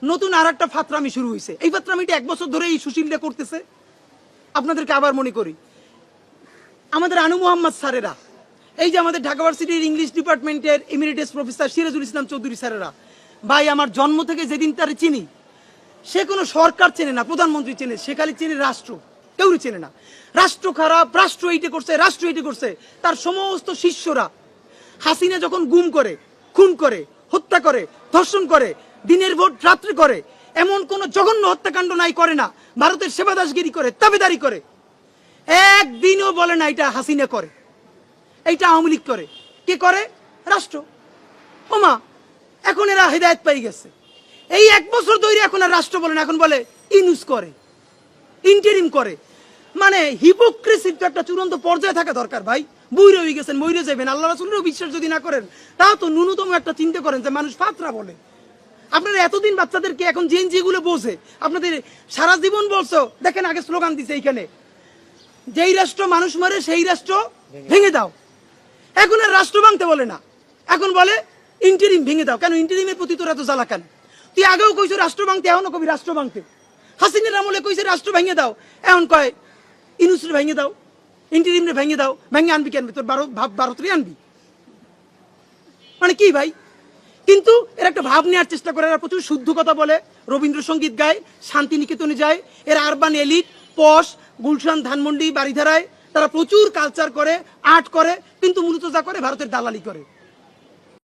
নতুন আর একটা ফাতরামি শুরু হয়েছে। এই ফাতরামিটা 1 বছর ধরে এই সুশীলরা করতেছে। আপনাদেরকে আবার মনে করি, আমাদের আনু মোহাম্মদ স্যারেরা, এই যে আমাদের ঢাকা ভার্সিটির ইংলিশ ডিপার্টমেন্টের এমিরেটাস প্রফেসর সিরাজুল ইসলাম চৌধুরী স্যারেরা, ভাই আমার জন্ম থেকে যেদিন তারে চিনি, সে কোনো সরকার চেনে না, প্রধানমন্ত্রী চেনে, সে খালি চেনে রাষ্ট্র, কেউই চেনে না। রাষ্ট্র খারাপ, রাষ্ট্র এইটা করছে, রাষ্ট্র এইটা করছে। তার সমস্ত শিষ্যরা হাসিনা যখন গুম করে, খুন করে, হত্যা করে, ধর্ষণ করে, দিনের ভোট রাত্রে করে, এমন কোন জঘন্য হত্যাকাণ্ড নাই করে না, ভারতের সেবাদাসগিরি করে, তাবেদারি করে, একদিনও বলে না এটা হাসিনা করে, এইটা আওয়ামী লীগ করে। কে করে? রাষ্ট্র। ওমা, এখন এরা হেদায়েত পেয়ে গেছে। এই 1 বছর ধরে এখন আর রাষ্ট্র বলে না, এখন বলে ইনুস করে, ইন্টারিম করে। মানে হিপোক্রেসির তো একটা চূড়ান্ত পর্যায়ে থাকা দরকার ভাই। বুইরে হয়ে গেছেন, মইরে যাবেন। আল্লাহ রাসূলেরও বিশ্বাস যদি না করেন, তাও তো ন্যূনতম একটা চিন্তা করেন যে মানুষ ফাতরা বলে। আপনারা এতদিন বাচ্চাদেরকে এখন জেনজি গুলো বোঝে, আপনাদের সারা জীবন বলছো। দেখেন আগে স্লোগান দিছে এইখানে, যেই রাষ্ট্র মানুষ মারে সেই রাষ্ট্র ভেঙে দাও। এখন আর রাষ্ট্র ভাঙতে বলে না, এখন বলে ইন্টারিম ভেঙে দাও। কেন ইন্টারিমের প্রতি তোরা তো জ্বালা কেন? তুই আগেও কইছো রাষ্ট্র ভাঙতে, এখনো কবি রাষ্ট্র ভাঙতে। হাসিনের আমলে কইছে রাষ্ট্র ভেঙে দাও, এখন কয় ইনুসরে ভেঙে দাও, ইন্টারিমরে ভেঙে দাও। ভেঙে আনবি কেন? তোর ভারতরে আনবি মানে কি ভাই? কিন্তু এরা একটা ভাব নেওয়ার চেষ্টা করে, এরা প্রচুর শুদ্ধ কথা বলে, রবীন্দ্রসঙ্গীত গায়, শান্তিনিকেতনে যায়, এরা আরবান এলিট, পশ, গুলশান, ধানমন্ডি, বাড়িধারায় তারা প্রচুর কালচার করে, আর্ট করে, কিন্তু মূলত যা করে ভারতের দালালি করে।